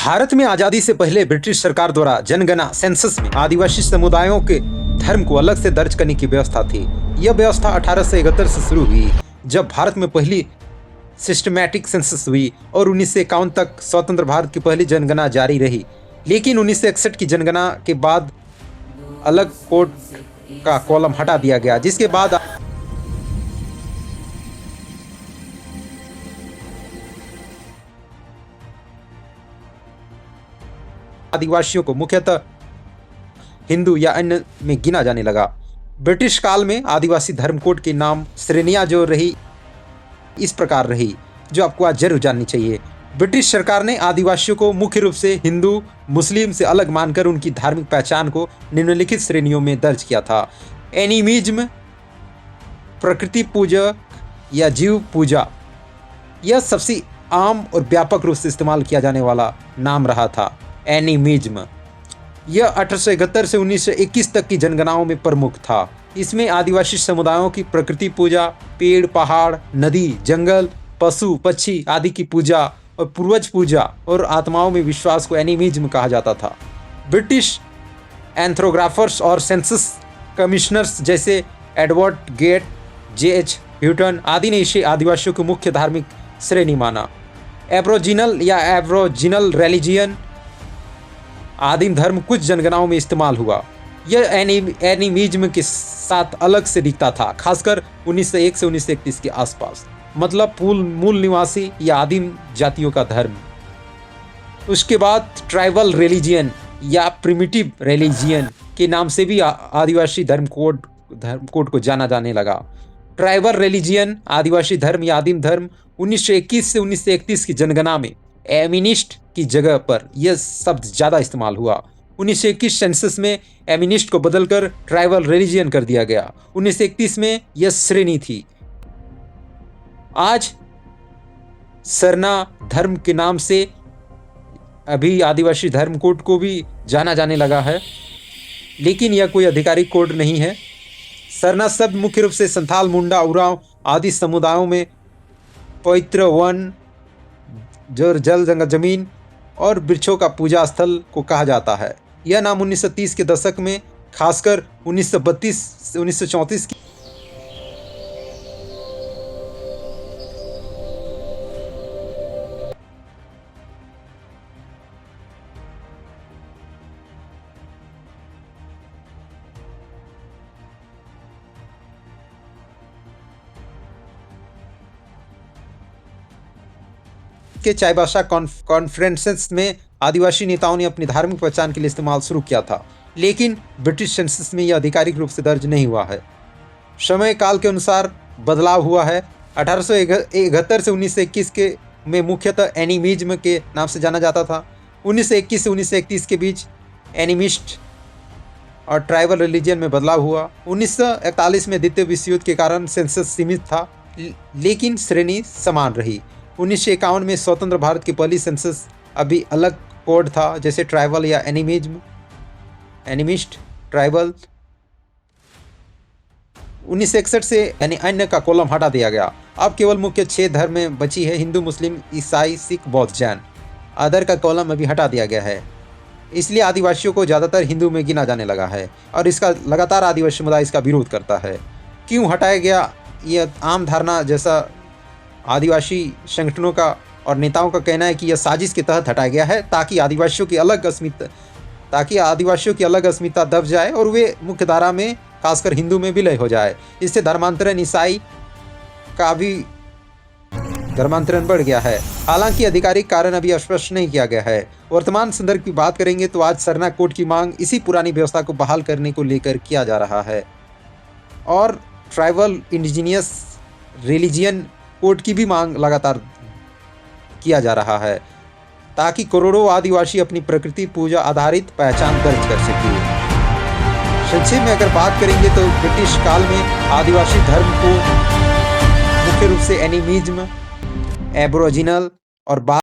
भारत में आजादी से पहले ब्रिटिश सरकार द्वारा जनगणना सेंसस में आदिवासी समुदायों के धर्म को अलग से दर्ज करने की व्यवस्था थी। यह व्यवस्था 1871 से शुरू हुई, जब भारत में पहली सिस्टमैटिक सेंसस हुई और 1951 तक स्वतंत्र भारत की पहली जनगणना जारी रही। लेकिन 1961 की जनगणना के बाद अलग कोड का कॉलम हटा दिया गया, जिसके बाद आदिवासियों को मुख्यतः हिंदू या अन्य में गिना जाने लगा। ब्रिटिश काल में आदिवासी धर्म कोड के नाम श्रेणियां जो रही इस प्रकार रही, जो आपको आज जरूर जाननी चाहिए। ब्रिटिश सरकार ने आदिवासियों को मुख्य रूप से हिंदू मुस्लिम से अलग मानकर उनकी धार्मिक पहचान को निम्नलिखित श्रेणियों में दर्ज किया था। एनिमिज्म, प्रकृति पूजक या जीव पूजा, यह सबसे आम और व्यापक रूप से इस्तेमाल किया जाने वाला नाम रहा था। एनिमिज्म यह 1871 से 1921 तक की जनगणनाओं में प्रमुख था। इसमें आदिवासी समुदायों की प्रकृति पूजा, पेड़ पहाड़, नदी, जंगल, पशु पक्षी आदि की पूजा और पूर्वज पूजा और आत्माओं में विश्वास को एनिमिज्म कहा जाता था। ब्रिटिश एंथ्रोग्राफर्स और सेंसस कमिश्नर्स जैसे एडवर्ड गेट, J.H. ह्यूटन आदि ने इसे आदिवासियों की मुख्य धार्मिक श्रेणी माना। एब्रोजिनल या एब्रोजिनल रिलीजियन आदिम धर्म कुछ जनगणनाओं में इस्तेमाल हुआ। यह एनिमिज्म के साथ अलग से दिखता था, खासकर 1901 से 1931 के आसपास, मतलब मूल निवासी या आदिम जातियों का धर्म। उसके बाद ट्राइबल रिलीजियन या प्रिमिटिव रिलीजियन के नाम से भी आदिवासी धर्म कोड को जाना जाने लगा। ट्राइबल रिलीजियन आदिवासी धर्म या आदिम धर्म 1921 से 1931 की जनगणना में एमिनिस्ट की जगह पर यह शब्द ज़्यादा इस्तेमाल हुआ। 1921 सेंसस में एमिनिस्ट को बदलकर ट्राइबल रिलीजियन कर दिया गया। 1931 में यह श्रेणी थी। आज सरना धर्म के नाम से अभी आदिवासी धर्म कोड को भी जाना जाने लगा है, लेकिन यह कोई आधिकारिक कोड नहीं है। सरना शब्द मुख्य रूप से संथाल, मुंडा, उरांव आदि समुदायों में पवित्र वन, जल जमीन और वृक्षों का पूजा स्थल को कहा जाता है। यह नाम 1930 के दशक में, खासकर 1932 से 1934 की के चाईबासा कॉन्फ्रेंसेस में आदिवासी नेताओं ने अपनी धार्मिक पहचान के लिए इस्तेमाल शुरू किया था, लेकिन ब्रिटिश सेंसस में यह आधिकारिक रूप से दर्ज नहीं हुआ है। समय काल के अनुसार बदलाव हुआ है। 1871 से 1921 के में मुख्यतः एनिमिज्म के नाम से जाना जाता था। 1921 से 1931 के बीच एनिमिस्ट और ट्राइबल रिलीजन में बदलाव हुआ। 1941 में द्वितीय विश्व युद्ध के कारण सेंसस सीमित था, लेकिन श्रेणी समान रही। 1951 में स्वतंत्र भारत की पहली सेंसस अभी अलग कोड था, जैसे ट्राइबल या एनिमिज्म, एनिमिस्ट, ट्राइबल। 1961 से यानी अन्य का कॉलम हटा दिया गया। अब केवल मुख्य 6 धर्म में बची है: हिंदू, मुस्लिम, ईसाई, सिख, बौद्ध, जैन। अदर का कॉलम अभी हटा दिया गया है, इसलिए आदिवासियों को ज़्यादातर हिंदू में गिना जाने लगा है और इसका लगातार आदिवासी समुदाय इसका विरोध करता है। क्यों हटाया गया? यह आम धारणा जैसा आदिवासी संगठनों का और नेताओं का कहना है कि यह साजिश के तहत हटाया गया है, ताकि आदिवासियों की अलग अस्मिता दब जाए और वे मुख्य धारा में, खासकर हिंदू में विलय हो जाए। इससे धर्मांतरण, ईसाई का भी धर्मांतरण बढ़ गया है। हालांकि आधिकारिक कारण अभी स्पष्ट नहीं किया गया है। वर्तमान संदर्भ की बात करेंगे तो आज सरना कोड की मांग इसी पुरानी व्यवस्था को बहाल करने को लेकर किया जा रहा है और ट्राइबल इंडिजिनियस रिलीजियन कोड की भी मांग लगातार किया जा रहा है, ताकि करोड़ों आदिवासी अपनी प्रकृति पूजा आधारित पहचान दर्ज कर सके। संक्षेप में अगर बात करेंगे तो ब्रिटिश काल में आदिवासी धर्म को मुख्य रूप से एनिमिज्म, एब्रोजिनल और